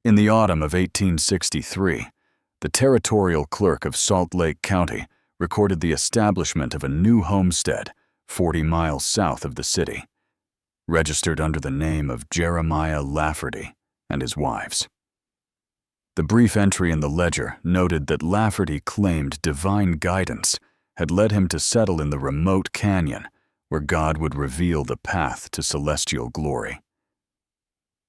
In the autumn of 1863, the territorial clerk of Salt Lake County recorded the establishment of a new homestead 40 miles south of the city, registered under the name of Jeremiah Lafferty and his wives. The brief entry in the ledger noted that Lafferty claimed divine guidance had led him to settle in the remote canyon where God would reveal the path to celestial glory.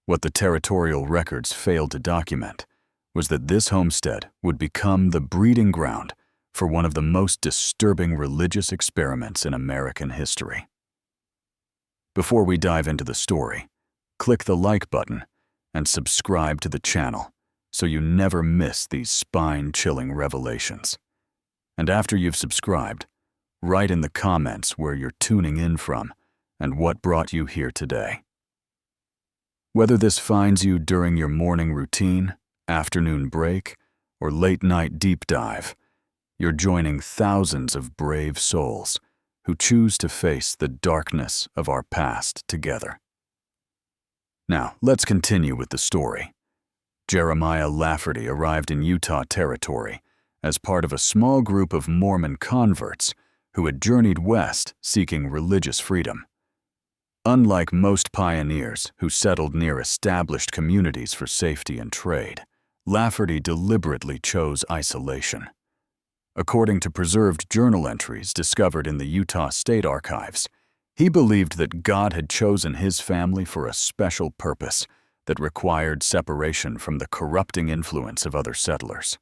What the territorial records failed to document was that this homestead would become the breeding ground for one of the most disturbing religious experiments in American history. Before we dive into the story, click the like button and subscribe to the channel so you never miss these spine-chilling revelations. And after you've subscribed, write in the comments where you're tuning in from and what brought you here today. Whether this finds you during your morning routine, afternoon break, or late-night deep dive, you're joining thousands of brave souls who choose to face the darkness of our past together. Now, let's continue with the story. Jeremiah Lafferty arrived in Utah Territory as part of a small group of Mormon converts who had journeyed west seeking religious freedom. Unlike most pioneers who settled near established communities for safety and trade, Lafferty deliberately chose isolation. According to preserved journal entries discovered in the Utah State Archives, he believed that God had chosen his family for a special purpose that required separation from the corrupting influence of other settlers.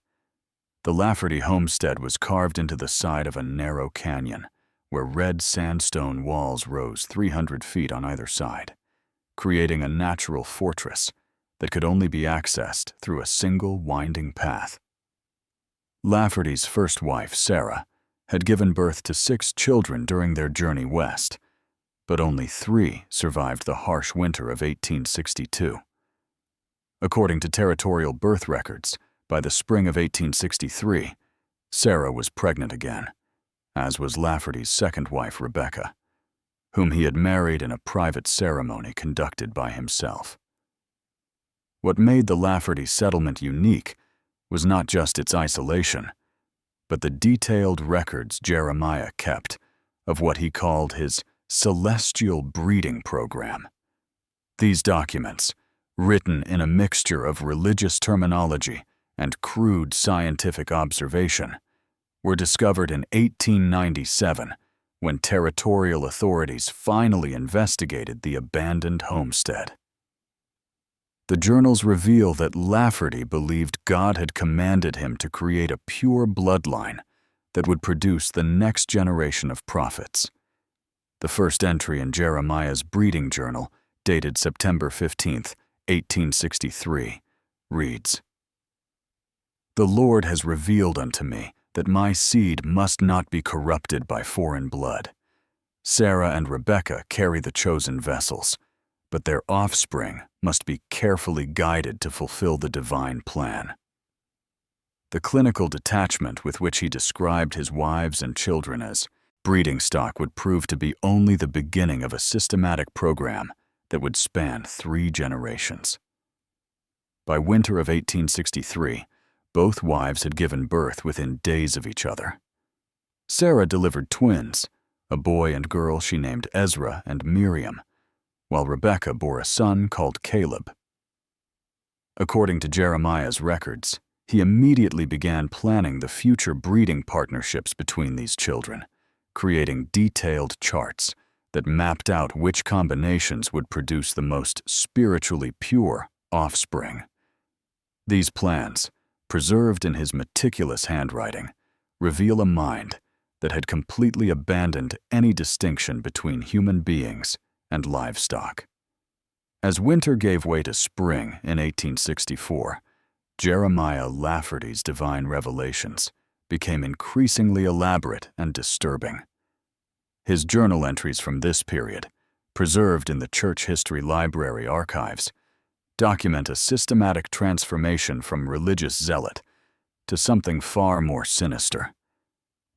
The Lafferty homestead was carved into the side of a narrow canyon, where red sandstone walls rose 300 feet on either side, creating a natural fortress that could only be accessed through a single winding path. Lafferty's first wife, Sarah, had given birth to 6 children during their journey west, but only 3 survived the harsh winter of 1862. According to territorial birth records, by the spring of 1863, Sarah was pregnant again, as was Lafferty's second wife, Rebecca, whom he had married in a private ceremony conducted by himself. What made the Lafferty settlement unique was not just its isolation, but the detailed records Jeremiah kept of what he called his celestial breeding program. These documents, written in a mixture of religious terminology and crude scientific observation, were discovered in 1897 when territorial authorities finally investigated the abandoned homestead. The journals reveal that Lafferty believed God had commanded him to create a pure bloodline that would produce the next generation of prophets. The first entry in Jeremiah's breeding journal, dated September 15, 1863, reads, "The Lord has revealed unto me that my seed must not be corrupted by foreign blood. Sarah and Rebekah carry the chosen vessels, but their offspring must be carefully guided to fulfill the divine plan." The clinical detachment with which he described his wives and children as breeding stock would prove to be only the beginning of a systematic program that would span 3 generations. By winter of 1863, both wives had given birth within days of each other. Sarah delivered twins, a boy and girl she named Ezra and Miriam, while Rebekah bore a son called Caleb. According to Jeremiah's records, he immediately began planning the future breeding partnerships between these children, creating detailed charts that mapped out which combinations would produce the most spiritually pure offspring. These plans, preserved in his meticulous handwriting, reveal a mind that had completely abandoned any distinction between human beings and livestock. As winter gave way to spring in 1864, Jeremiah Lafferty's divine revelations became increasingly elaborate and disturbing. His journal entries from this period, preserved in the Church History Library archives, document a systematic transformation from religious zealot to something far more sinister.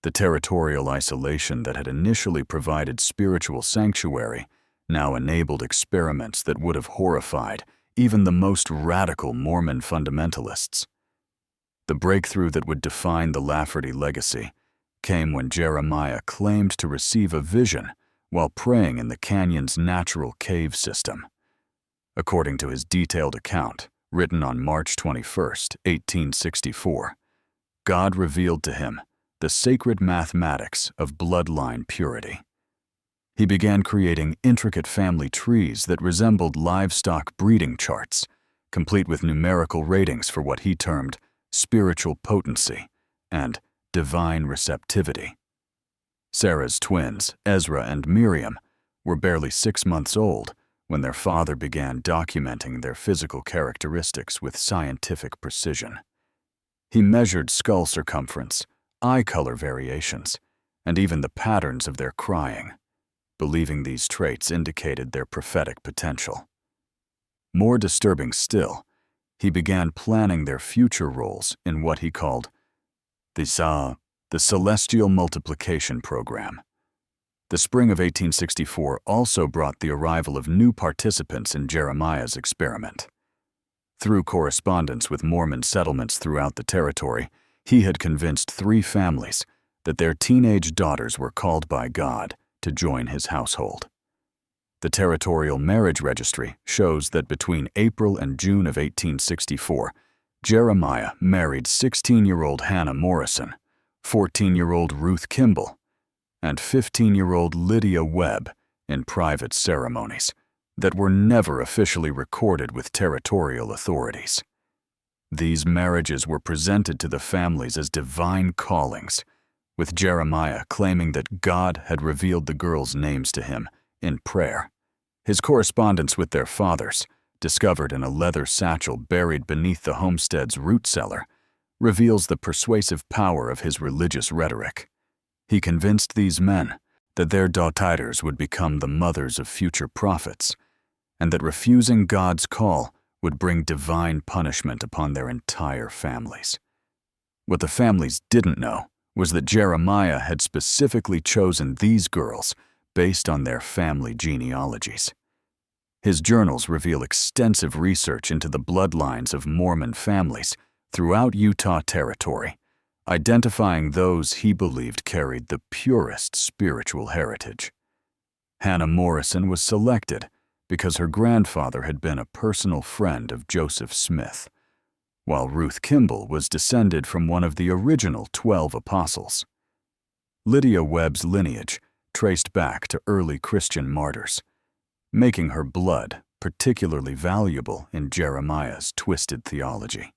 The territorial isolation that had initially provided spiritual sanctuary now enabled experiments that would have horrified even the most radical Mormon fundamentalists. The breakthrough that would define the Lafferty legacy came when Jeremiah claimed to receive a vision while praying in the canyon's natural cave system. According to his detailed account, written on March 21, 1864, God revealed to him the sacred mathematics of bloodline purity. He began creating intricate family trees that resembled livestock breeding charts, complete with numerical ratings for what he termed spiritual potency and divine receptivity. Sarah's twins, Ezra and Miriam, were barely 6 months old when their father began documenting their physical characteristics with scientific precision. He measured skull circumference, eye color variations, and even the patterns of their crying, believing these traits indicated their prophetic potential. More disturbing still, he began planning their future roles in what he called the Celestial Multiplication Program. The spring of 1864 also brought the arrival of new participants in Jeremiah's experiment. Through correspondence with Mormon settlements throughout the territory, he had convinced 3 families that their teenage daughters were called by God to join his household. The territorial marriage registry shows that between April and June of 1864, Jeremiah married 16-year-old Hannah Morrison, 14-year-old Ruth Kimball, and 15-year-old Lydia Webb in private ceremonies that were never officially recorded with territorial authorities. These marriages were presented to the families as divine callings, with Jeremiah claiming that God had revealed the girls' names to him in prayer. His correspondence with their fathers, discovered in a leather satchel buried beneath the homestead's root cellar, reveals the persuasive power of his religious rhetoric. He convinced these men that their daughters would become the mothers of future prophets, and that refusing God's call would bring divine punishment upon their entire families. What the families didn't know was that Jeremiah had specifically chosen these girls based on their family genealogies. His journals reveal extensive research into the bloodlines of Mormon families throughout Utah Territory, identifying those he believed carried the purest spiritual heritage. Hannah Morrison was selected because her grandfather had been a personal friend of Joseph Smith, while Ruth Kimball was descended from one of the original 12 apostles. Lydia Webb's lineage traced back to early Christian martyrs, making her blood particularly valuable in Jeremiah's twisted theology.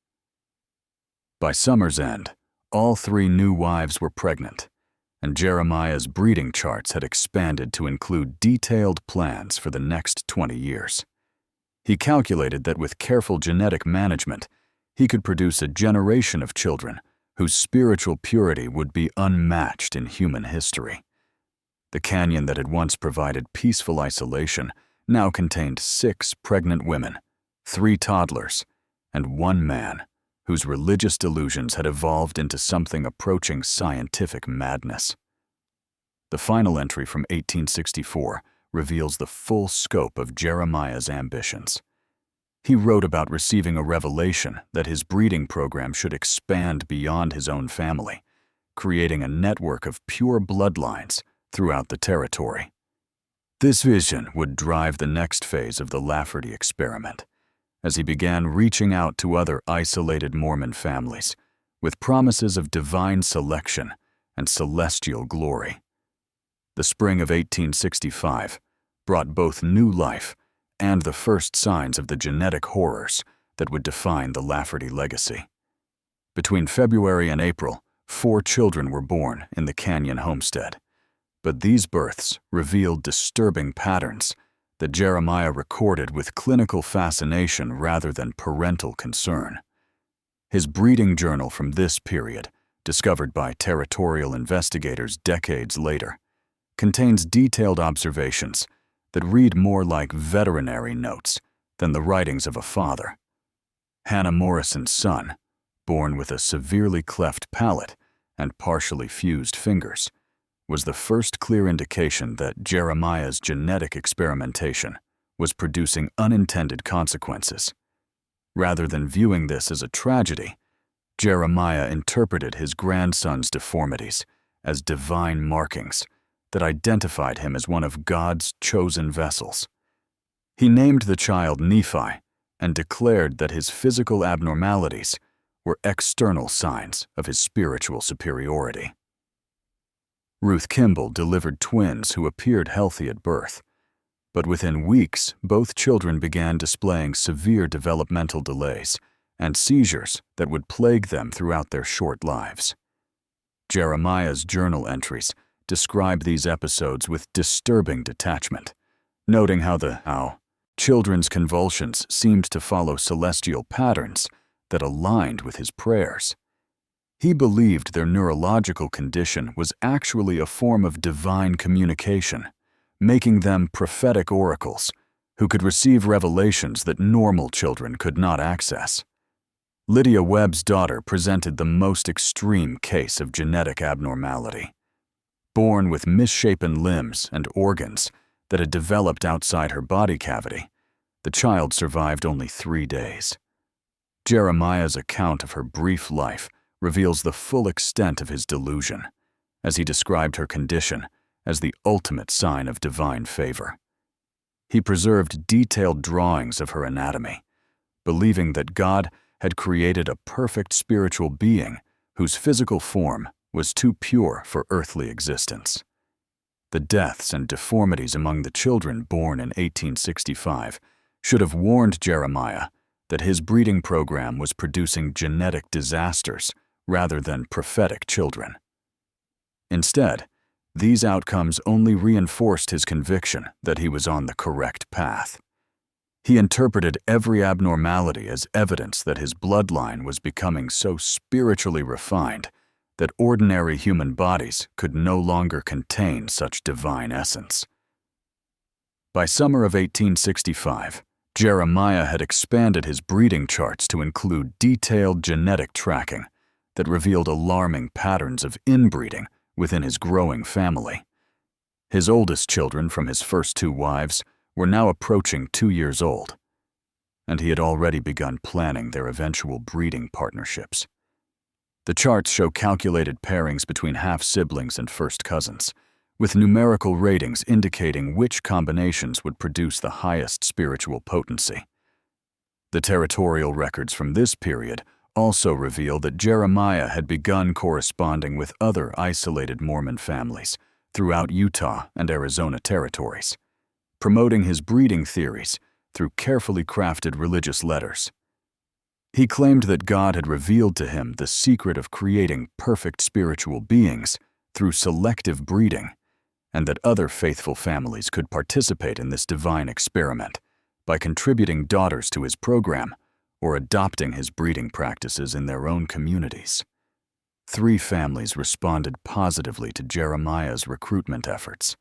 By summer's end, all 3 new wives were pregnant, and Jeremiah's breeding charts had expanded to include detailed plans for the next 20 years. He calculated that with careful genetic management, he could produce a generation of children whose spiritual purity would be unmatched in human history. The canyon that had once provided peaceful isolation now contained 6 pregnant women, 3 toddlers, and 1 man whose religious delusions had evolved into something approaching scientific madness. The final entry from 1864 reveals the full scope of Jeremiah's ambitions. He wrote about receiving a revelation that his breeding program should expand beyond his own family, creating a network of pure bloodlines throughout the territory. This vision would drive the next phase of the Lafferty experiment, as he began reaching out to other isolated Mormon families with promises of divine selection and celestial glory. The spring of 1865 brought both new life and the first signs of the genetic horrors that would define the Lafferty legacy. Between February and April, 4 children were born in the Canyon homestead, but these births revealed disturbing patterns that Jeremiah recorded with clinical fascination rather than parental concern. His breeding journal from this period, discovered by territorial investigators decades later, contains detailed observations that read more like veterinary notes than the writings of a father. Hannah Morrison's son, born with a severely cleft palate and partially fused fingers, was the first clear indication that Jeremiah's genetic experimentation was producing unintended consequences. Rather than viewing this as a tragedy, Jeremiah interpreted his grandson's deformities as divine markings that identified him as one of God's chosen vessels. He named the child Nephi and declared that his physical abnormalities were external signs of his spiritual superiority. Ruth Kimball delivered twins who appeared healthy at birth, but within weeks, both children began displaying severe developmental delays and seizures that would plague them throughout their short lives. Jeremiah's journal entries describe these episodes with disturbing detachment, noting how children's convulsions seemed to follow celestial patterns that aligned with his prayers. He believed their neurological condition was actually a form of divine communication, making them prophetic oracles who could receive revelations that normal children could not access. Lydia Webb's daughter presented the most extreme case of genetic abnormality. Born with misshapen limbs and organs that had developed outside her body cavity, the child survived only 3 days. Jeremiah's account of her brief life reveals the full extent of his delusion, as he described her condition as the ultimate sign of divine favor. He preserved detailed drawings of her anatomy, believing that God had created a perfect spiritual being whose physical form was too pure for earthly existence. The deaths and deformities among the children born in 1865 should have warned Jeremiah that his breeding program was producing genetic disasters rather than prophetic children. Instead, these outcomes only reinforced his conviction that he was on the correct path. He interpreted every abnormality as evidence that his bloodline was becoming so spiritually refined that ordinary human bodies could no longer contain such divine essence. By summer of 1865, Jeremiah had expanded his breeding charts to include detailed genetic tracking that revealed alarming patterns of inbreeding within his growing family. His oldest children from his first 2 wives were now approaching 2 years old, and he had already begun planning their eventual breeding partnerships. The charts show calculated pairings between half-siblings and first cousins, with numerical ratings indicating which combinations would produce the highest spiritual potency. The territorial records from this period also reveal that Jeremiah had begun corresponding with other isolated Mormon families throughout Utah and Arizona territories, promoting his breeding theories through carefully crafted religious letters. He claimed that God had revealed to him the secret of creating perfect spiritual beings through selective breeding, and that other faithful families could participate in this divine experiment by contributing daughters to his program or adopting his breeding practices in their own communities. 3 families responded positively to Jeremiah's recruitment efforts,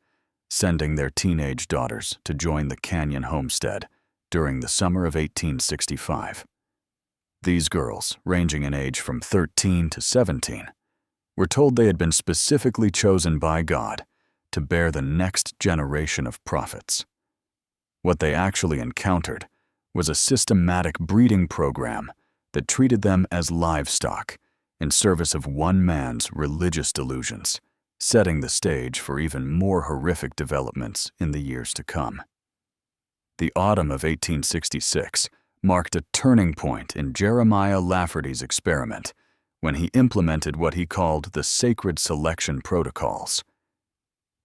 sending their teenage daughters to join the Canyon homestead during the summer of 1865. These girls, ranging in age from 13 to 17, were told they had been specifically chosen by God to bear the next generation of prophets. What they actually encountered was a systematic breeding program that treated them as livestock in service of one man's religious delusions, setting the stage for even more horrific developments in the years to come. The autumn of 1866 marked a turning point in Jeremiah Lafferty's experiment when he implemented what he called the sacred selection protocols.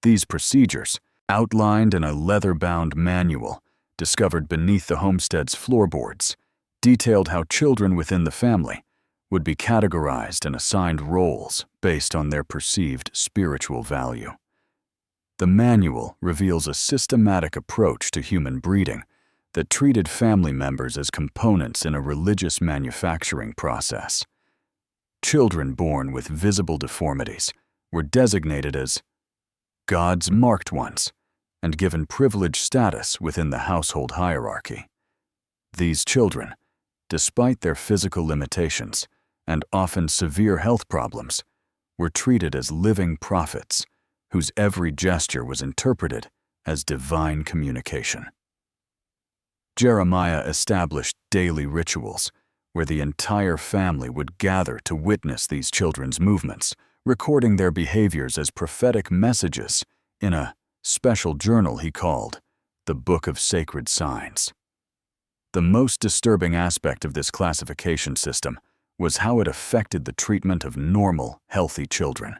These procedures, outlined in a leather-bound manual discovered beneath the homestead's floorboards, detailed how children within the family would be categorized and assigned roles based on their perceived spiritual value. The manual reveals a systematic approach to human breeding that treated family members as components in a religious manufacturing process. Children born with visible deformities were designated as God's marked ones and given privileged status within the household hierarchy. These children, despite their physical limitations and often severe health problems, were treated as living prophets whose every gesture was interpreted as divine communication. Jeremiah established daily rituals where the entire family would gather to witness these children's movements, recording their behaviors as prophetic messages in a special journal he called the Book of Sacred Signs. The most disturbing aspect of this classification system was how it affected the treatment of normal, healthy children.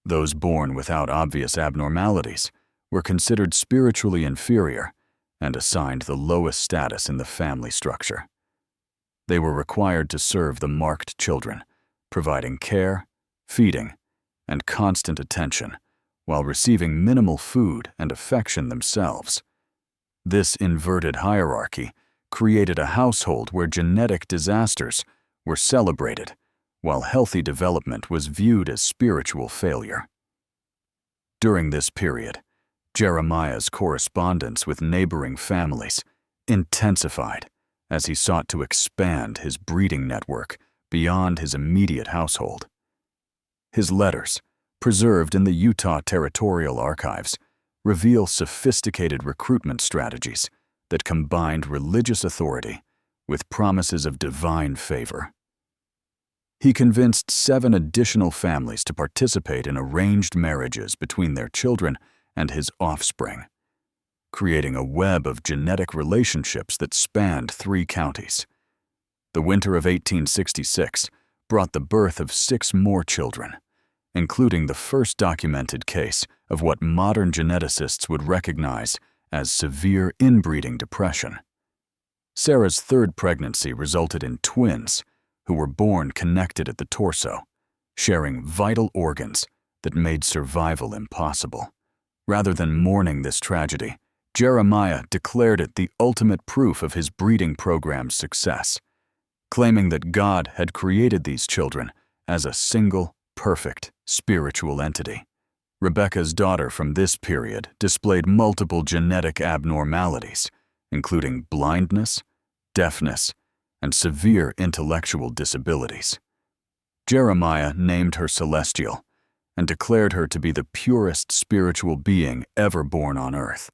Those born without obvious abnormalities were considered spiritually inferior and assigned the lowest status in the family structure. They were required to serve the marked children, providing care, feeding, and constant attention, while receiving minimal food and affection themselves. This inverted hierarchy created a household where genetic disasters were celebrated, while healthy development was viewed as spiritual failure. During this period, Jeremiah's correspondence with neighboring families intensified as he sought to expand his breeding network beyond his immediate household. His letters, preserved in the Utah Territorial Archives, reveal sophisticated recruitment strategies that combined religious authority with promises of divine favor. He convinced 7 additional families to participate in arranged marriages between their children and his offspring, creating a web of genetic relationships that spanned 3 counties. The winter of 1866 brought the birth of 6 more children, including the first documented case of what modern geneticists would recognize as severe inbreeding depression. Sarah's 3rd pregnancy resulted in twins who were born connected at the torso, sharing vital organs that made survival impossible. Rather than mourning this tragedy, Jeremiah declared it the ultimate proof of his breeding program's success, claiming that God had created these children as a single, perfect, spiritual entity. Rebecca's daughter from this period displayed multiple genetic abnormalities, including blindness, deafness, and severe intellectual disabilities. Jeremiah named her Celestial and declared her to be the purest spiritual being ever born on earth.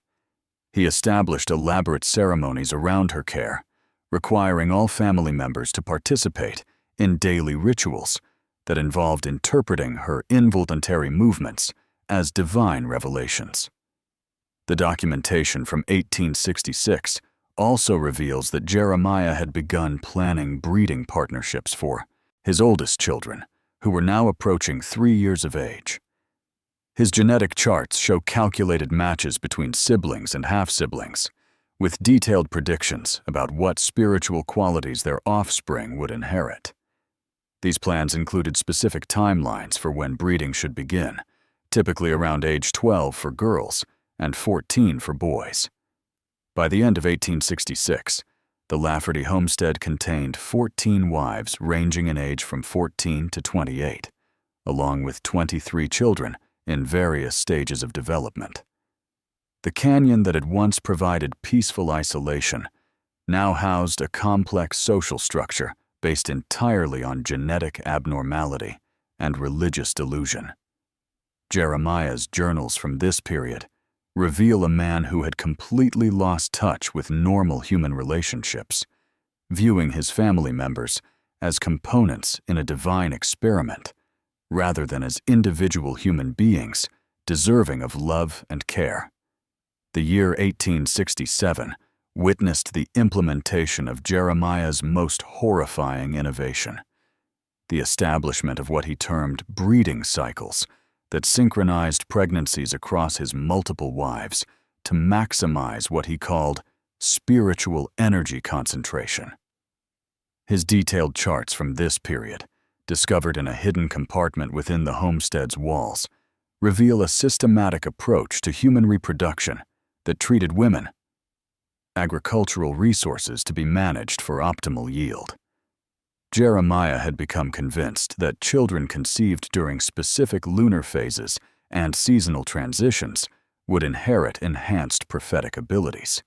He established elaborate ceremonies around her care, requiring all family members to participate in daily rituals that involved interpreting her involuntary movements as divine revelations. The documentation from 1866 also reveals that Jeremiah had begun planning breeding partnerships for his oldest children, who were now approaching 3 years of age. His genetic charts show calculated matches between siblings and half-siblings, with detailed predictions about what spiritual qualities their offspring would inherit. These plans included specific timelines for when breeding should begin, typically around age 12 for girls and 14 for boys. By the end of 1866, the Lafferty homestead contained 14 wives ranging in age from 14 to 28, along with 23 children in various stages of development. The canyon that had once provided peaceful isolation now housed a complex social structure based entirely on genetic abnormality and religious delusion. Jeremiah's journals from this period reveal a man who had completely lost touch with normal human relationships, viewing his family members as components in a divine experiment, rather than as individual human beings deserving of love and care. The year 1867 witnessed the implementation of Jeremiah's most horrifying innovation, the establishment of what he termed breeding cycles that synchronized pregnancies across his multiple wives to maximize what he called spiritual energy concentration. His detailed charts from this period, discovered in a hidden compartment within the homestead's walls, reveal a systematic approach to human reproduction that treated women, agricultural resources to be managed for optimal yield. Jeremiah had become convinced that children conceived during specific lunar phases and seasonal transitions would inherit enhanced prophetic abilities.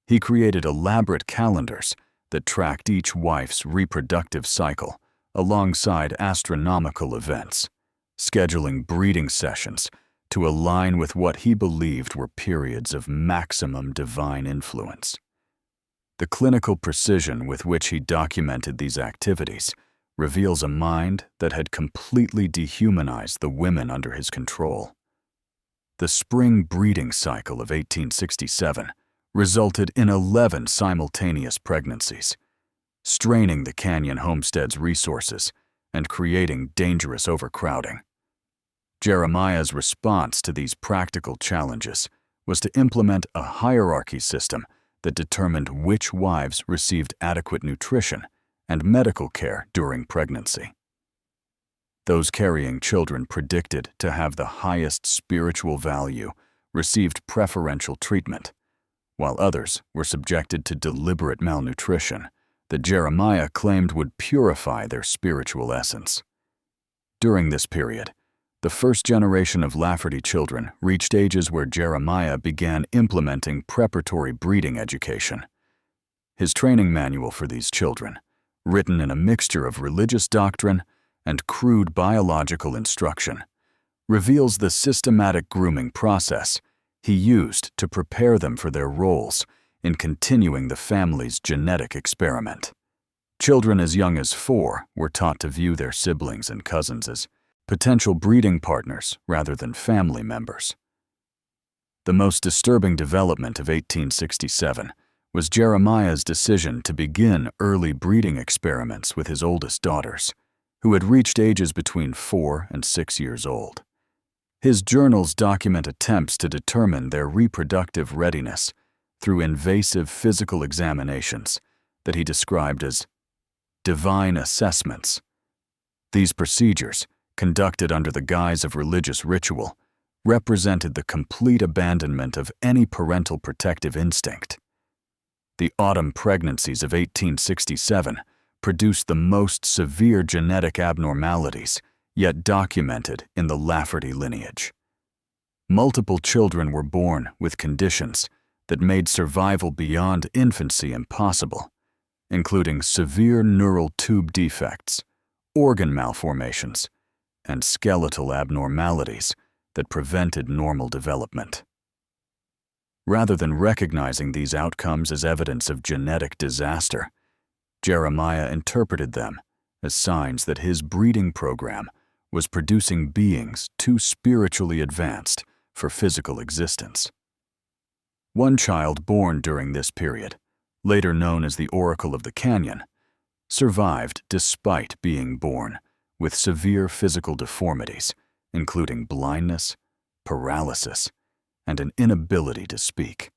He created elaborate calendars that tracked each wife's reproductive cycle alongside astronomical events, scheduling breeding sessions to align with what he believed were periods of maximum divine influence. The clinical precision with which he documented these activities reveals a mind that had completely dehumanized the women under his control. The spring breeding cycle of 1867 resulted in 11 simultaneous pregnancies, straining the canyon homestead's resources and creating dangerous overcrowding. Jeremiah's response to these practical challenges was to implement a hierarchy system that determined which wives received adequate nutrition and medical care during pregnancy. Those carrying children predicted to have the highest spiritual value received preferential treatment, while others were subjected to deliberate malnutrition that Jeremiah claimed would purify their spiritual essence. During this period, the first generation of Lafferty children reached ages where Jeremiah began implementing preparatory breeding education. His training manual for these children, written in a mixture of religious doctrine and crude biological instruction, reveals the systematic grooming process he used to prepare them for their roles in continuing the family's genetic experiment. Children as young as 4 were taught to view their siblings and cousins as potential breeding partners rather than family members. The most disturbing development of 1867 was Jeremiah's decision to begin early breeding experiments with his oldest daughters, who had reached ages between 4 and 6 years old. His journals document attempts to determine their reproductive readiness through invasive physical examinations that he described as divine assessments. These procedures, conducted under the guise of religious ritual, represented the complete abandonment of any parental protective instinct. The autumn pregnancies of 1867 produced the most severe genetic abnormalities yet documented in the Lafferty lineage. Multiple children were born with conditions that made survival beyond infancy impossible, including severe neural tube defects, organ malformations, and skeletal abnormalities that prevented normal development. Rather than recognizing these outcomes as evidence of genetic disaster, Jeremiah interpreted them as signs that his breeding program was producing beings too spiritually advanced for physical existence. One child born during this period, later known as the Oracle of the Canyon, survived despite being born with severe physical deformities, including blindness, paralysis, and an inability to speak.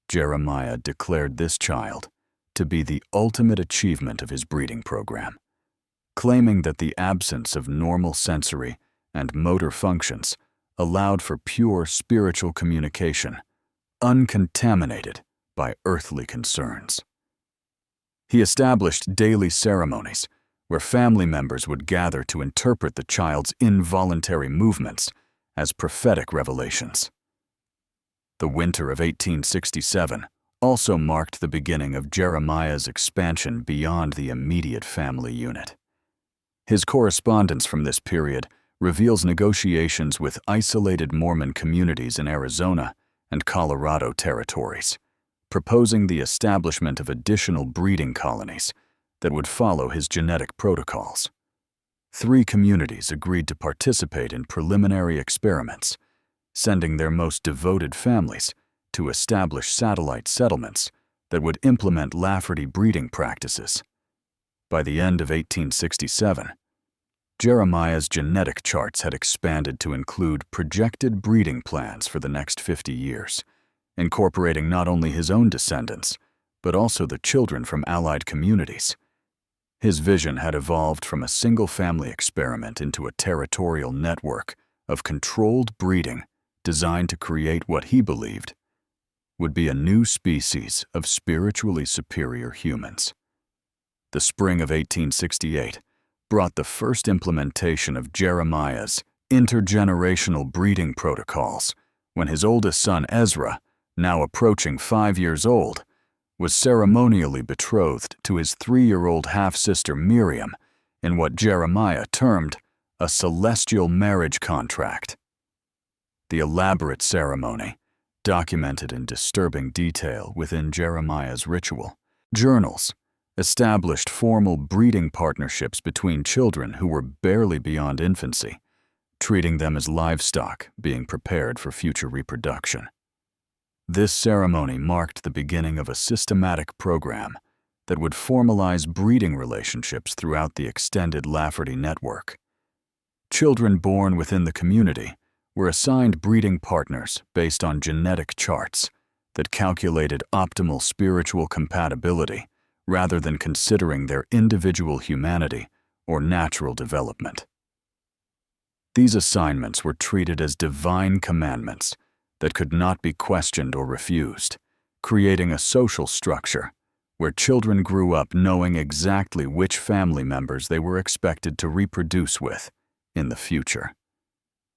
Jeremiah declared this child to be the ultimate achievement of his breeding program, claiming that the absence of normal sensory and motor functions allowed for pure spiritual communication, uncontaminated by earthly concerns. He established daily ceremonies where family members would gather to interpret the child's involuntary movements as prophetic revelations. The winter of 1867 also marked the beginning of Jeremiah's expansion beyond the immediate family unit. His correspondence from this period reveals negotiations with isolated Mormon communities in Arizona and Colorado territories, proposing the establishment of additional breeding colonies that would follow his genetic protocols. 3 communities agreed to participate in preliminary experiments, sending their most devoted families to establish satellite settlements that would implement Lafferty breeding practices. By the end of 1867, Jeremiah's genetic charts had expanded to include projected breeding plans for the next 50 years, incorporating not only his own descendants, but also the children from allied communities. His vision had evolved from a single-family experiment into a territorial network of controlled breeding designed to create what he believed would be a new species of spiritually superior humans. The spring of 1868 brought the first implementation of Jeremiah's intergenerational breeding protocols when his oldest son Ezra, now approaching 5 years old, was ceremonially betrothed to his 3-year-old half-sister Miriam in what Jeremiah termed a celestial marriage contract. The elaborate ceremony, documented in disturbing detail within Jeremiah's ritual. Journals established formal breeding partnerships between children who were barely beyond infancy, treating them as livestock being prepared for future reproduction. This ceremony marked the beginning of a systematic program that would formalize breeding relationships throughout the extended Lafferty network. Children born within the community were assigned breeding partners based on genetic charts that calculated optimal spiritual compatibility rather than considering their individual humanity or natural development. These assignments were treated as divine commandments that could not be questioned or refused, creating a social structure where children grew up knowing exactly which family members they were expected to reproduce with in the future.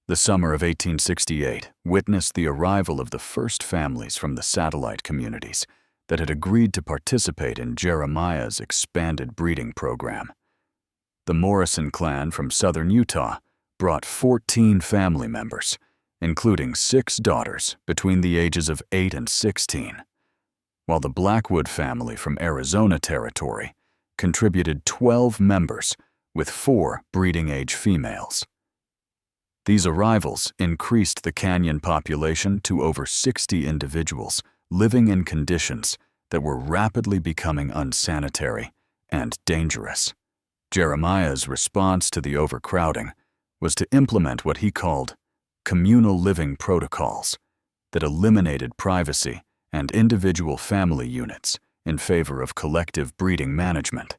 The summer of 1868 witnessed the arrival of the first families from the satellite communities that had agreed to participate in Jeremiah's expanded breeding program. The Morrison clan from southern Utah brought 14 family members, including 6 daughters between the ages of 8 and 16, while the Blackwood family from Arizona Territory contributed 12 members with 4 breeding-age females. These arrivals increased the canyon population to over 60 individuals living in conditions that were rapidly becoming unsanitary and dangerous. Jeremiah's response to the overcrowding was to implement what he called communal living protocols that eliminated privacy and individual family units in favor of collective breeding management.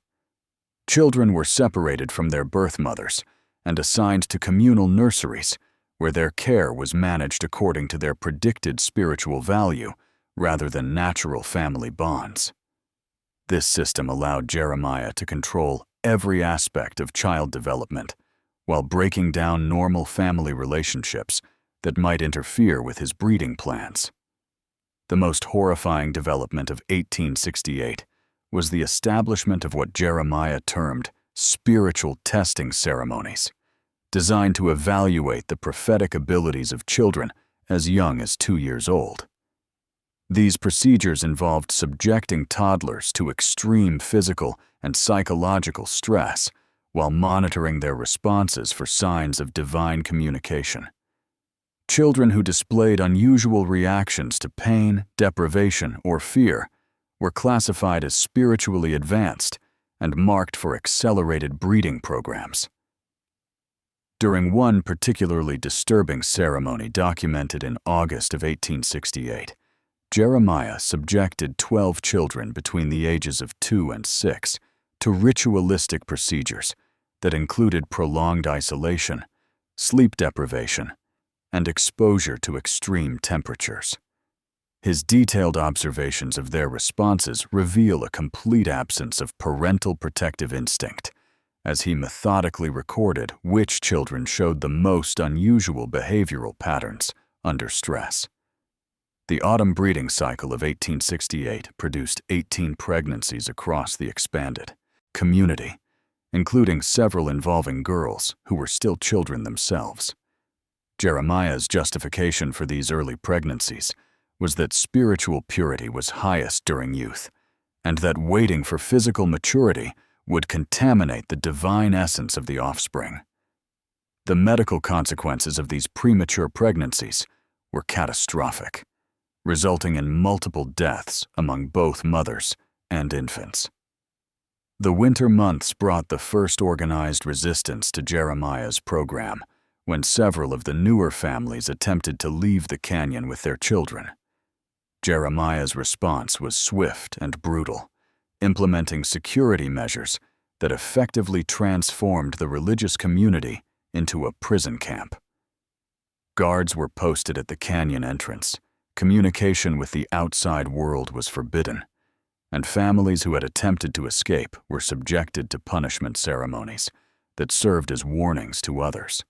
Children were separated from their birth mothers and assigned to communal nurseries where their care was managed according to their predicted spiritual value rather than natural family bonds. This system allowed Jeremiah to control every aspect of child development while breaking down normal family relationships that might interfere with his breeding plans. The most horrifying development of 1868 was the establishment of what Jeremiah termed spiritual testing ceremonies, designed to evaluate the prophetic abilities of children as young as 2 years old. These procedures involved subjecting toddlers to extreme physical and psychological stress while monitoring their responses for signs of divine communication. Children who displayed unusual reactions to pain, deprivation, or fear were classified as spiritually advanced and marked for accelerated breeding programs. During one particularly disturbing ceremony documented in August of 1868, Jeremiah subjected 12 children between the ages of 2 and 6 to ritualistic procedures that included prolonged isolation, sleep deprivation, and exposure to extreme temperatures. His detailed observations of their responses reveal a complete absence of parental protective instinct, as he methodically recorded which children showed the most unusual behavioral patterns under stress. The autumn breeding cycle of 1868 produced 18 pregnancies across the expanded community, including several involving girls who were still children themselves. Jeremiah's justification for these early pregnancies was that spiritual purity was highest during youth, and that waiting for physical maturity would contaminate the divine essence of the offspring. The medical consequences of these premature pregnancies were catastrophic, resulting in multiple deaths among both mothers and infants. The winter months brought the first organized resistance to Jeremiah's program, when several of the newer families attempted to leave the canyon with their children. Jeremiah's response was swift and brutal, implementing security measures that effectively transformed the religious community into a prison camp. Guards were posted at the canyon entrance, communication with the outside world was forbidden, and families who had attempted to escape were subjected to punishment ceremonies that served as warnings to others.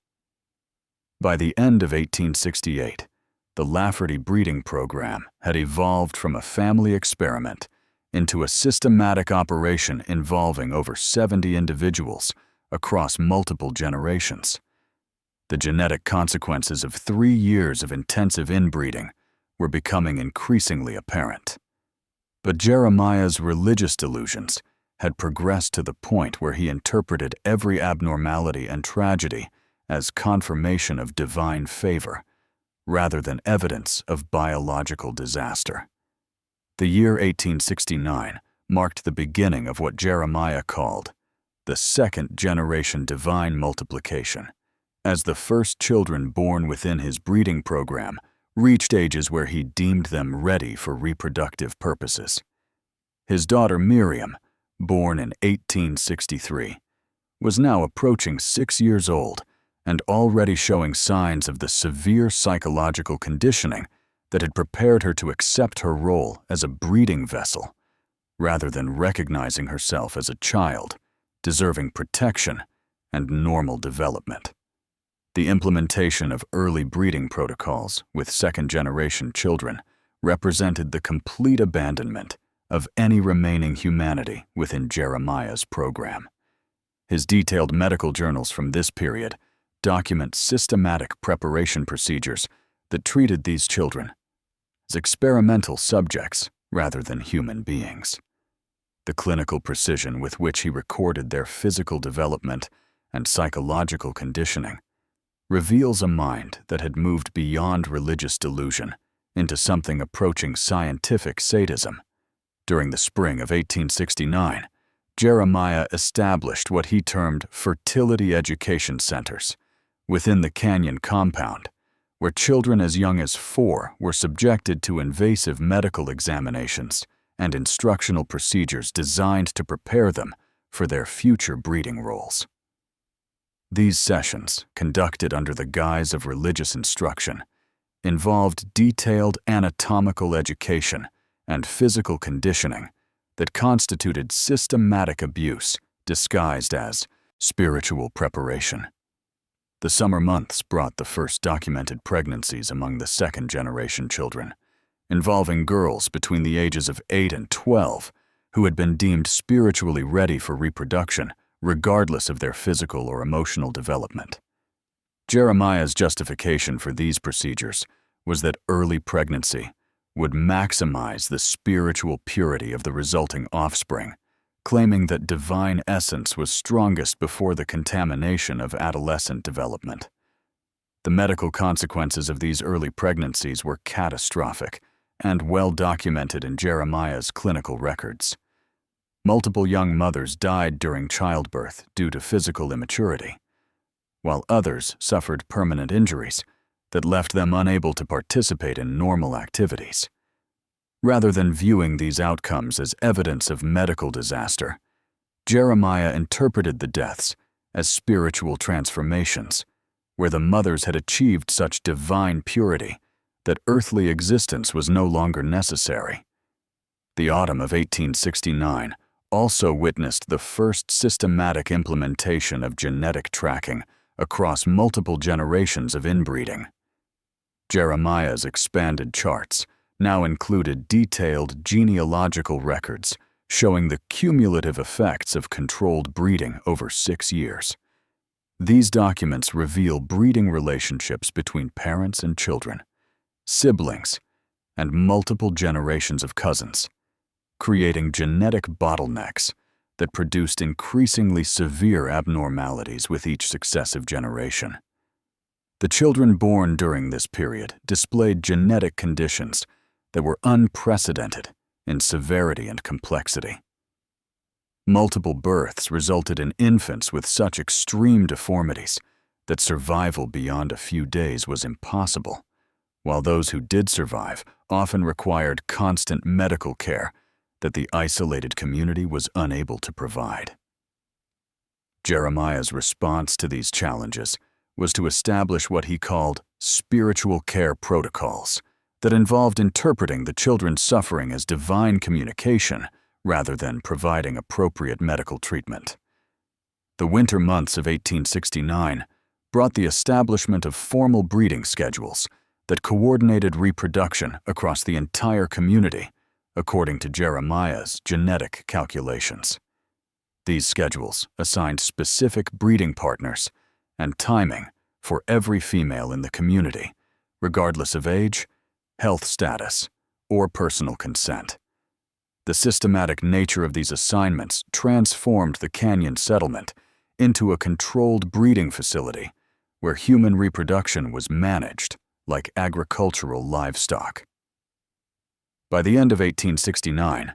By the end of 1868, the Lafferty breeding program had evolved from a family experiment into a systematic operation involving over 70 individuals across multiple generations. The genetic consequences of 3 years of intensive inbreeding were becoming increasingly apparent. But Jeremiah's religious delusions had progressed to the point where he interpreted every abnormality and tragedy as confirmation of divine favor, rather than evidence of biological disaster. The year 1869 marked the beginning of what Jeremiah called the second-generation divine multiplication, as the first children born within his breeding program reached ages where he deemed them ready for reproductive purposes. His daughter Miriam, born in 1863, was now approaching 6 years old and already showing signs of the severe psychological conditioning that had prepared her to accept her role as a breeding vessel, rather than recognizing herself as a child, deserving protection and normal development. The implementation of early breeding protocols with second-generation children represented the complete abandonment of any remaining humanity within Jeremiah's program. His detailed medical journals from this period document systematic preparation procedures that treated these children as experimental subjects rather than human beings. The clinical precision with which he recorded their physical development and psychological conditioning reveals a mind that had moved beyond religious delusion into something approaching scientific sadism. During the spring of 1869, Jeremiah established what he termed fertility education centers within the Canyon compound, where children as young as 4 were subjected to invasive medical examinations and instructional procedures designed to prepare them for their future breeding roles. These sessions, conducted under the guise of religious instruction, involved detailed anatomical education and physical conditioning that constituted systematic abuse disguised as spiritual preparation. The summer months brought the first documented pregnancies among the second-generation children, involving girls between the ages of 8 and 12 who had been deemed spiritually ready for reproduction regardless of their physical or emotional development. Jeremiah's justification for these procedures was that early pregnancy would maximize the spiritual purity of the resulting offspring, claiming that divine essence was strongest before the contamination of adolescent development. The medical consequences of these early pregnancies were catastrophic and well documented in Jeremiah's clinical records. Multiple young mothers died during childbirth due to physical immaturity, while others suffered permanent injuries that left them unable to participate in normal activities. Rather than viewing these outcomes as evidence of medical disaster, Jeremiah interpreted the deaths as spiritual transformations, where the mothers had achieved such divine purity that earthly existence was no longer necessary. The autumn of 1869 also witnessed the first systematic implementation of genetic tracking across multiple generations of inbreeding. Jeremiah's expanded charts now included detailed genealogical records showing the cumulative effects of controlled breeding over 6 years. These documents reveal breeding relationships between parents and children, siblings, and multiple generations of cousins, creating genetic bottlenecks that produced increasingly severe abnormalities with each successive generation. The children born during this period displayed genetic conditions that were unprecedented in severity and complexity. Multiple births resulted in infants with such extreme deformities that survival beyond a few days was impossible, while those who did survive often required constant medical care that the isolated community was unable to provide. Jeremiah's response to these challenges was to establish what he called spiritual care protocols that involved interpreting the children's suffering as divine communication rather than providing appropriate medical treatment. The winter months of 1869 brought the establishment of formal breeding schedules that coordinated reproduction across the entire community according to Jeremiah's genetic calculations. These schedules assigned specific breeding partners and timing for every female in the community, regardless of age, health status, or personal consent. The systematic nature of these assignments transformed the canyon settlement into a controlled breeding facility where human reproduction was managed like agricultural livestock. By the end of 1869,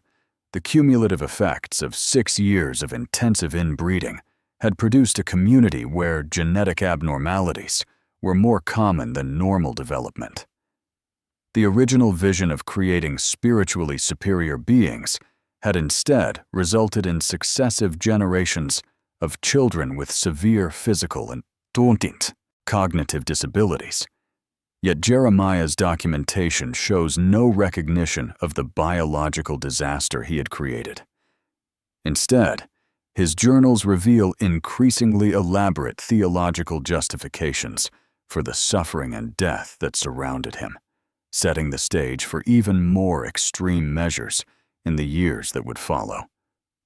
the cumulative effects of 6 years of intensive inbreeding had produced a community where genetic abnormalities were more common than normal development. The original vision of creating spiritually superior beings had instead resulted in successive generations of children with severe physical and cognitive disabilities. Yet Jeremiah's documentation shows no recognition of the biological disaster he had created. Instead, his journals reveal increasingly elaborate theological justifications for the suffering and death that surrounded him, setting the stage for even more extreme measures in the years that would follow.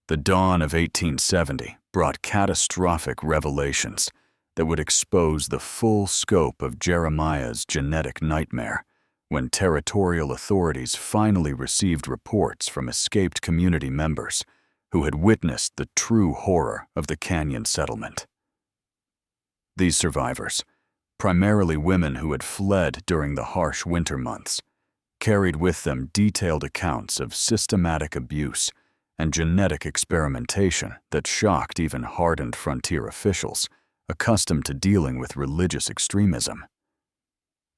The dawn of 1870 brought catastrophic revelations that would expose the full scope of Jeremiah's genetic nightmare when territorial authorities finally received reports from escaped community members who had witnessed the true horror of the canyon settlement. These survivors, primarily women who had fled during the harsh winter months, carried with them detailed accounts of systematic abuse and genetic experimentation that shocked even hardened frontier officials accustomed to dealing with religious extremism.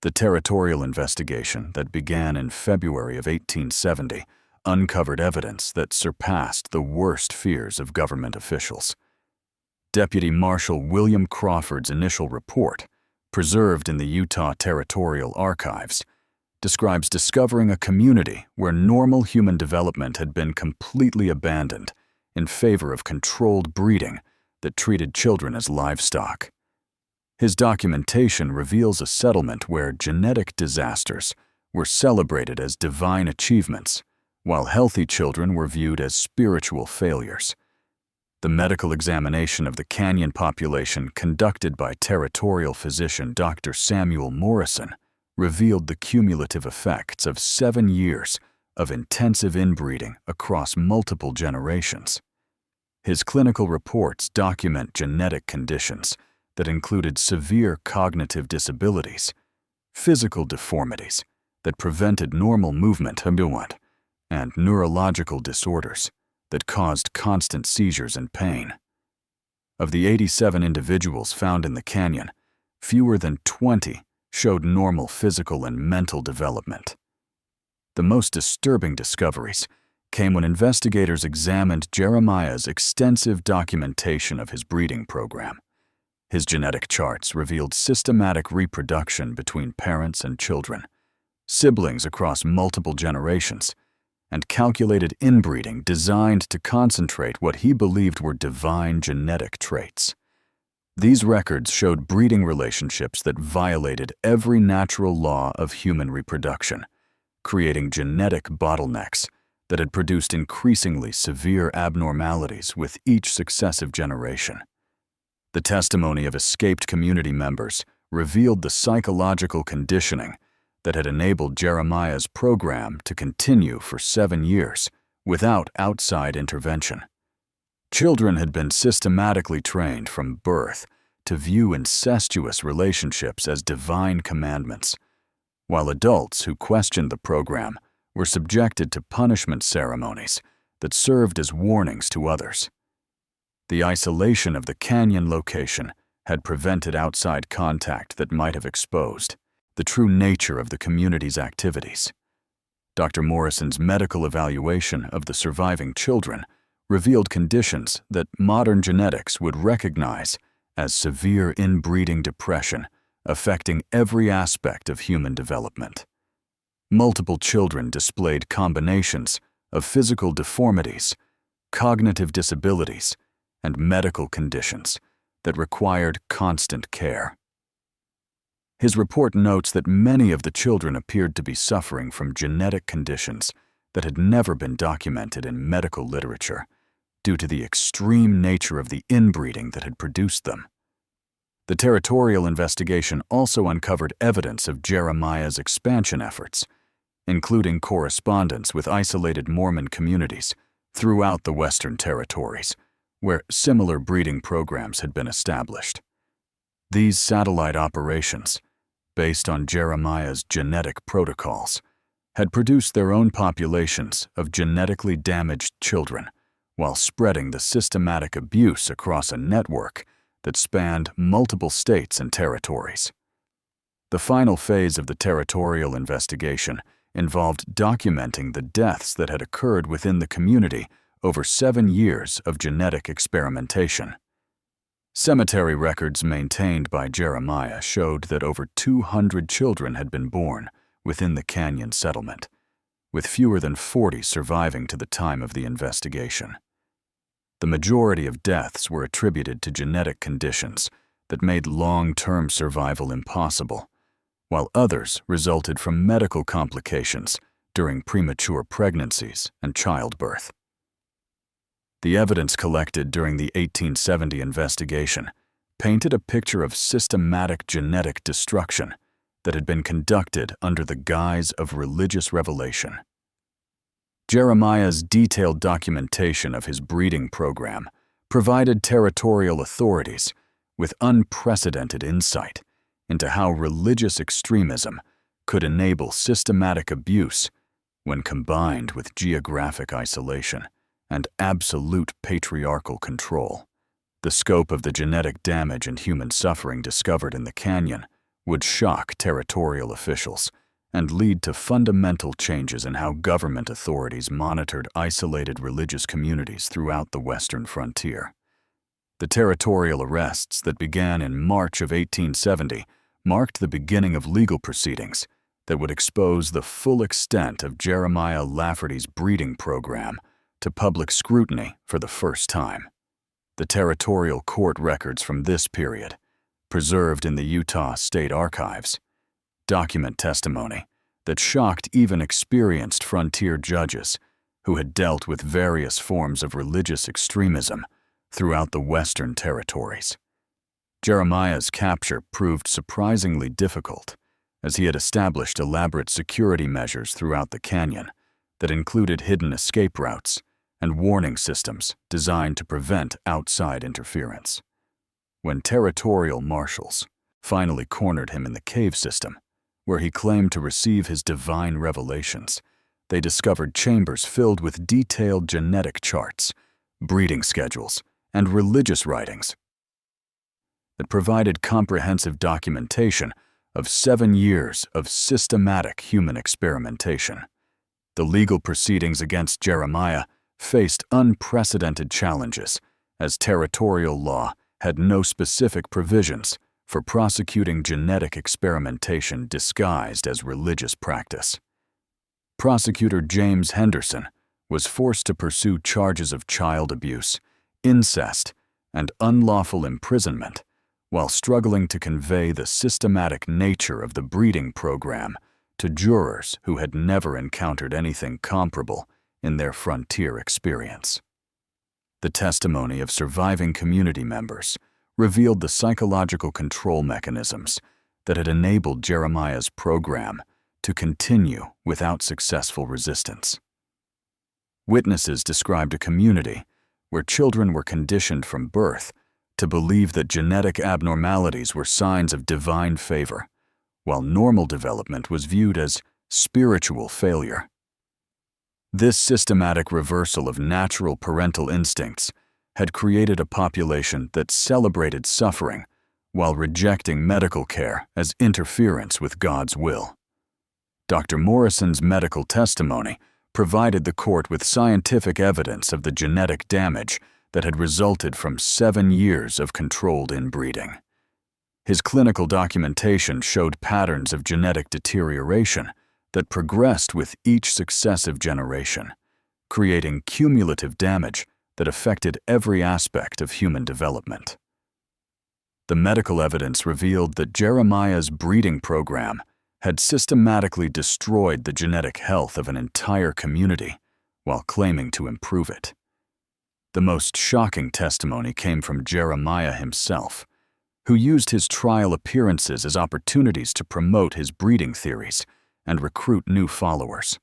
The territorial investigation that began in February of 1870 uncovered evidence that surpassed the worst fears of government officials. Deputy Marshal William Crawford's initial report, preserved in the Utah Territorial Archives, describes discovering a community where normal human development had been completely abandoned in favor of controlled breeding that treated children as livestock. His documentation reveals a settlement where genetic disasters were celebrated as divine achievements, while healthy children were viewed as spiritual failures. The medical examination of the canyon population conducted by territorial physician Dr. Samuel Morrison revealed the cumulative effects of 7 years of intensive inbreeding across multiple generations. His clinical reports document genetic conditions that included severe cognitive disabilities, physical deformities that prevented normal movement, and neurological disorders that caused constant seizures and pain. Of the 87 individuals found in the canyon, fewer than 20 showed normal physical and mental development. The most disturbing discoveries came when investigators examined Jeremiah's extensive documentation of his breeding program. His genetic charts revealed systematic reproduction between parents and children, siblings across multiple generations, and calculated inbreeding designed to concentrate what he believed were divine genetic traits. These records showed breeding relationships that violated every natural law of human reproduction, creating genetic bottlenecks that had produced increasingly severe abnormalities with each successive generation. The testimony of escaped community members revealed the psychological conditioning that had enabled Jeremiah's program to continue for 7 years without outside intervention. Children had been systematically trained from birth to view incestuous relationships as divine commandments, while adults who questioned the program were subjected to punishment ceremonies that served as warnings to others. The isolation of the canyon location had prevented outside contact that might have exposed the true nature of the community's activities. Dr. Morrison's medical evaluation of the surviving children revealed conditions that modern genetics would recognize as severe inbreeding depression affecting every aspect of human development. Multiple children displayed combinations of physical deformities, cognitive disabilities, and medical conditions that required constant care. His report notes that many of the children appeared to be suffering from genetic conditions that had never been documented in medical literature due to the extreme nature of the inbreeding that had produced them. The territorial investigation also uncovered evidence of Jeremiah's expansion efforts, including correspondence with isolated Mormon communities throughout the Western Territories, where similar breeding programs had been established. These satellite operations, based on Jeremiah's genetic protocols, had produced their own populations of genetically damaged children while spreading the systematic abuse across a network that spanned multiple states and territories. The final phase of the territorial investigation involved documenting the deaths that had occurred within the community over 7 years of genetic experimentation. Cemetery records maintained by Jeremiah showed that over 200 children had been born within the canyon settlement, with fewer than 40 surviving to the time of the investigation. The majority of deaths were attributed to genetic conditions that made long-term survival impossible, while others resulted from medical complications during premature pregnancies and childbirth. The evidence collected during the 1870 investigation painted a picture of systematic genetic destruction that had been conducted under the guise of religious revelation. Jeremiah's detailed documentation of his breeding program provided territorial authorities with unprecedented insight into how religious extremism could enable systematic abuse when combined with geographic isolation and absolute patriarchal control. The scope of the genetic damage and human suffering discovered in the canyon would shock territorial officials and lead to fundamental changes in how government authorities monitored isolated religious communities throughout the western frontier. The territorial arrests that began in March of 1870 marked the beginning of legal proceedings that would expose the full extent of Jeremiah Lafferty's breeding program to public scrutiny for the first time. The territorial court records from this period, preserved in the Utah State Archives, document testimony that shocked even experienced frontier judges who had dealt with various forms of religious extremism throughout the Western Territories. Jeremiah's capture proved surprisingly difficult, as he had established elaborate security measures throughout the canyon that included hidden escape routes and warning systems designed to prevent outside interference. When territorial marshals finally cornered him in the cave system, where he claimed to receive his divine revelations, they discovered chambers filled with detailed genetic charts, breeding schedules, and religious writings that provided comprehensive documentation of 7 years of systematic human experimentation. The legal proceedings against Jeremiah faced unprecedented challenges, as territorial law had no specific provisions for prosecuting genetic experimentation disguised as religious practice. Prosecutor James Henderson was forced to pursue charges of child abuse, incest, and unlawful imprisonment while struggling to convey the systematic nature of the breeding program to jurors who had never encountered anything comparable in their frontier experience. The testimony of surviving community members revealed the psychological control mechanisms that had enabled Jeremiah's program to continue without successful resistance. Witnesses described a community where children were conditioned from birth to believe that genetic abnormalities were signs of divine favor, while normal development was viewed as spiritual failure. This systematic reversal of natural parental instincts had created a population that celebrated suffering while rejecting medical care as interference with God's will. Dr. Morrison's medical testimony provided the court with scientific evidence of the genetic damage that had resulted from 7 years of controlled inbreeding. His clinical documentation showed patterns of genetic deterioration that progressed with each successive generation, creating cumulative damage that affected every aspect of human development. The medical evidence revealed that Jeremiah's breeding program had systematically destroyed the genetic health of an entire community while claiming to improve it. The most shocking testimony came from Jeremiah himself, who used his trial appearances as opportunities to promote his breeding theories and recruit new followers.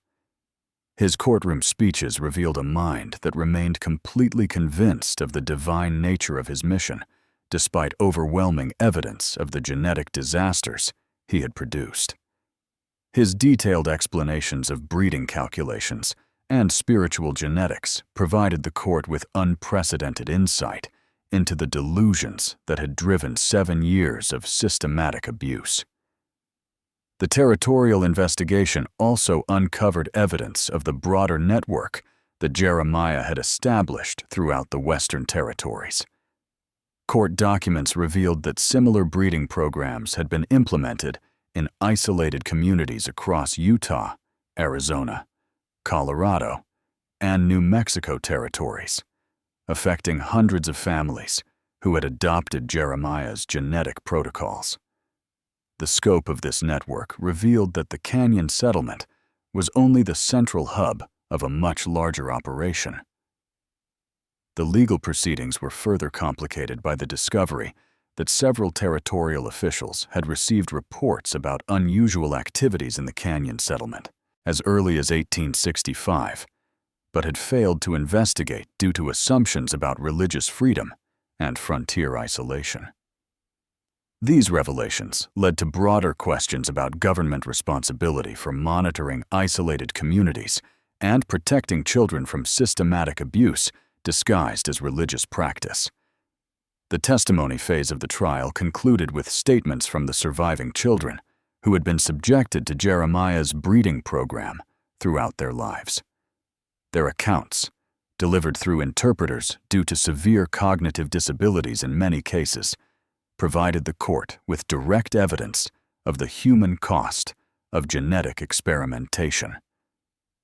His courtroom speeches revealed a mind that remained completely convinced of the divine nature of his mission, despite overwhelming evidence of the genetic disasters he had produced. His detailed explanations of breeding calculations and spiritual genetics provided the court with unprecedented insight into the delusions that had driven 7 years of systematic abuse. The territorial investigation also uncovered evidence of the broader network that Jeremiah had established throughout the Western Territories. Court documents revealed that similar breeding programs had been implemented in isolated communities across Utah, Arizona, Colorado, and New Mexico territories, affecting hundreds of families who had adopted Jeremiah's genetic protocols. The scope of this network revealed that the Canyon settlement was only the central hub of a much larger operation. The legal proceedings were further complicated by the discovery that several territorial officials had received reports about unusual activities in the Canyon settlement as early as 1865, but had failed to investigate due to assumptions about religious freedom and frontier isolation. These revelations led to broader questions about government responsibility for monitoring isolated communities and protecting children from systematic abuse disguised as religious practice. The testimony phase of the trial concluded with statements from the surviving children who had been subjected to Jeremiah's breeding program throughout their lives. Their accounts, delivered through interpreters due to severe cognitive disabilities in many cases, provided the court with direct evidence of the human cost of genetic experimentation.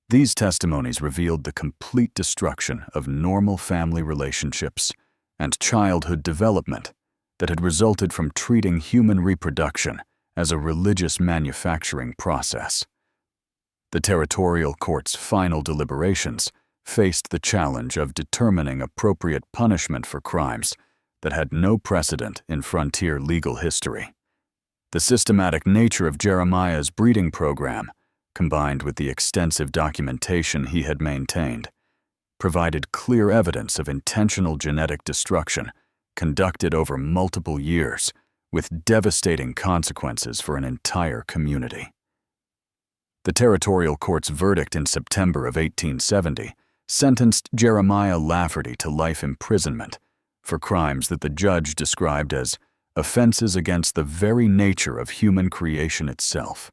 These testimonies revealed the complete destruction of normal family relationships and childhood development that had resulted from treating human reproduction as a religious manufacturing process. The territorial court's final deliberations faced the challenge of determining appropriate punishment for crimes that had no precedent in frontier legal history. The systematic nature of Jeremiah's breeding program, combined with the extensive documentation he had maintained, provided clear evidence of intentional genetic destruction conducted over multiple years with devastating consequences for an entire community. The territorial court's verdict in September of 1870 sentenced Jeremiah Lafferty to life imprisonment for crimes that the judge described as offenses against the very nature of human creation itself.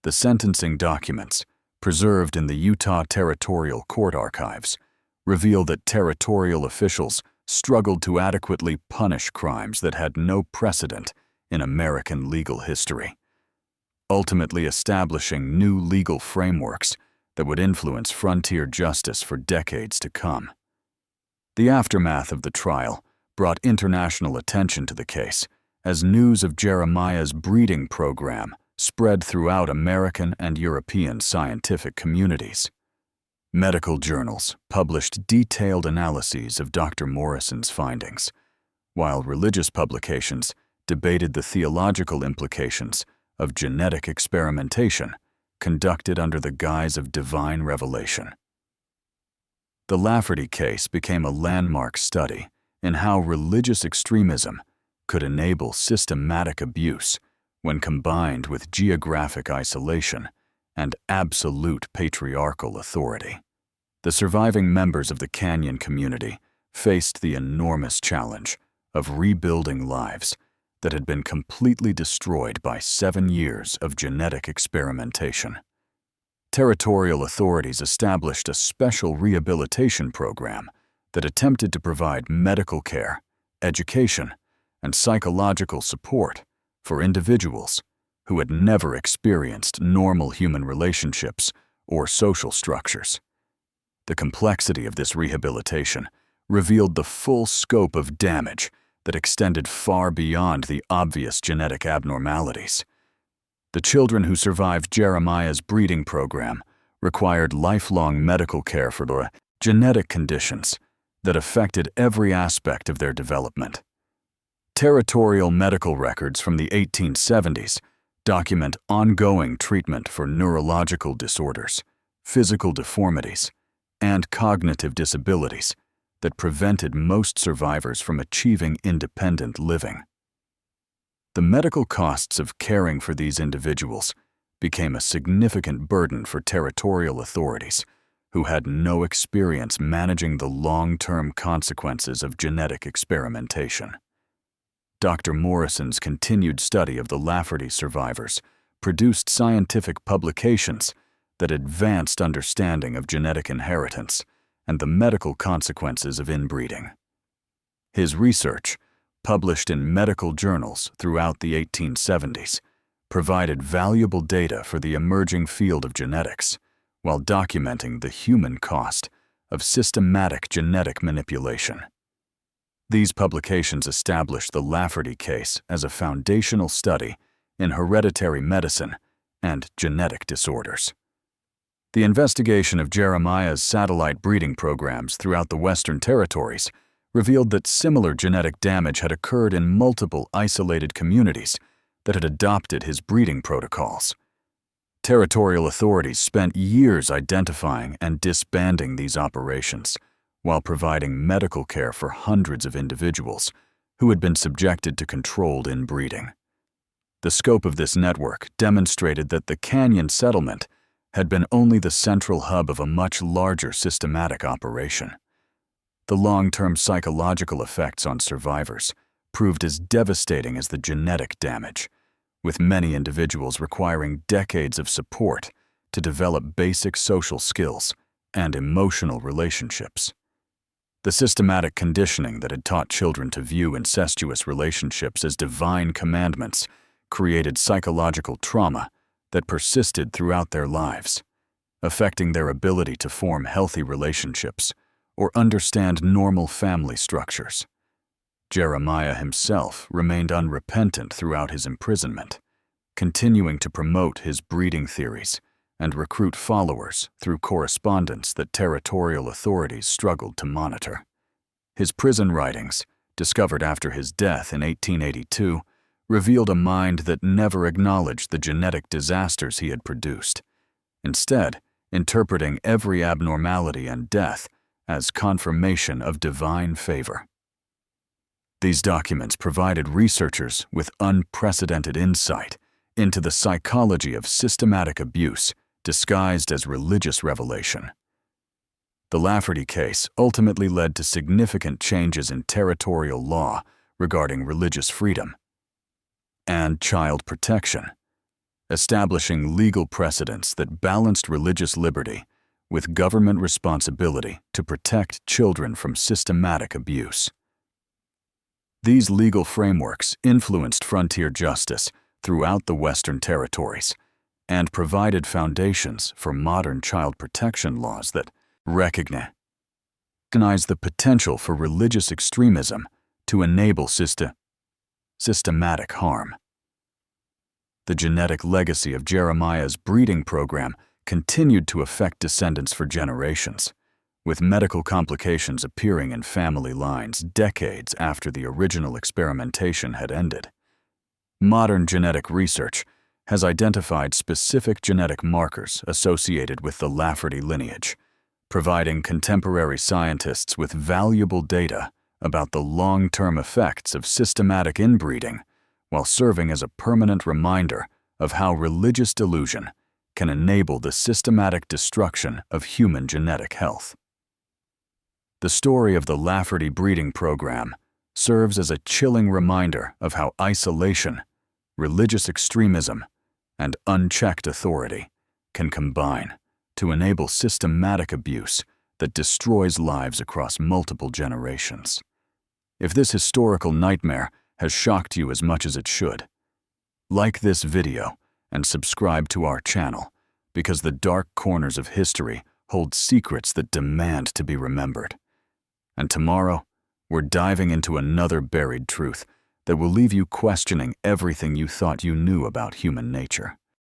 The sentencing documents, preserved in the Utah Territorial Court archives, reveal that territorial officials struggled to adequately punish crimes that had no precedent in American legal history, ultimately establishing new legal frameworks that would influence frontier justice for decades to come. The aftermath of the trial brought international attention to the case as news of Jeremiah's breeding program spread throughout American and European scientific communities. Medical journals published detailed analyses of Dr. Morrison's findings, while religious publications debated the theological implications of genetic experimentation conducted under the guise of divine revelation. The Lafferty case became a landmark study in how religious extremism could enable systematic abuse when combined with geographic isolation and absolute patriarchal authority. The surviving members of the Canyon community faced the enormous challenge of rebuilding lives that had been completely destroyed by 7 years of genetic experimentation. Territorial authorities established a special rehabilitation program that attempted to provide medical care, education, and psychological support for individuals who had never experienced normal human relationships or social structures. The complexity of this rehabilitation revealed the full scope of damage that extended far beyond the obvious genetic abnormalities. The children who survived Jeremiah's breeding program required lifelong medical care for the genetic conditions that affected every aspect of their development. Territorial medical records from the 1870s document ongoing treatment for neurological disorders, physical deformities, and cognitive disabilities that prevented most survivors from achieving independent living. The medical costs of caring for these individuals became a significant burden for territorial authorities who had no experience managing the long-term consequences of genetic experimentation. Dr. Morrison's continued study of the Lafferty survivors produced scientific publications that advanced understanding of genetic inheritance and the medical consequences of inbreeding. His research, published in medical journals throughout the 1870s, provided valuable data for the emerging field of genetics, while documenting the human cost of systematic genetic manipulation. These publications established the Lafferty case as a foundational study in hereditary medicine and genetic disorders. The investigation of Jeremiah's satellite breeding programs throughout the Western Territories revealed that similar genetic damage had occurred in multiple isolated communities that had adopted his breeding protocols. Territorial authorities spent years identifying and disbanding these operations, while providing medical care for hundreds of individuals who had been subjected to controlled inbreeding. The scope of this network demonstrated that the Canyon settlement had been only the central hub of a much larger systematic operation. The long-term psychological effects on survivors proved as devastating as the genetic damage, with many individuals requiring decades of support to develop basic social skills and emotional relationships. The systematic conditioning that had taught children to view incestuous relationships as divine commandments created psychological trauma that persisted throughout their lives, affecting their ability to form healthy relationships or understand normal family structures. Jeremiah himself remained unrepentant throughout his imprisonment, continuing to promote his breeding theories and recruit followers through correspondence that territorial authorities struggled to monitor. His prison writings, discovered after his death in 1882, revealed a mind that never acknowledged the genetic disasters he had produced, instead interpreting every abnormality and death as confirmation of divine favor. These documents provided researchers with unprecedented insight into the psychology of systematic abuse disguised as religious revelation. The Lafferty case ultimately led to significant changes in territorial law regarding religious freedom and child protection, establishing legal precedents that balanced religious liberty with government responsibility to protect children from systematic abuse. These legal frameworks influenced frontier justice throughout the Western Territories and provided foundations for modern child protection laws that recognize the potential for religious extremism to enable systematic harm. The genetic legacy of Jeremiah's breeding program continued to affect descendants for generations, with medical complications appearing in family lines decades after the original experimentation had ended. Modern genetic research has identified specific genetic markers associated with the Lafferty lineage, providing contemporary scientists with valuable data about the long-term effects of systematic inbreeding, while serving as a permanent reminder of how religious delusion can enable the systematic destruction of human genetic health. The story of the Lafferty breeding program serves as a chilling reminder of how isolation, religious extremism, and unchecked authority can combine to enable systematic abuse that destroys lives across multiple generations. If this historical nightmare has shocked you as much as it should, like this video and subscribe to our channel, because the dark corners of history hold secrets that demand to be remembered. And tomorrow, we're diving into another buried truth that will leave you questioning everything you thought you knew about human nature.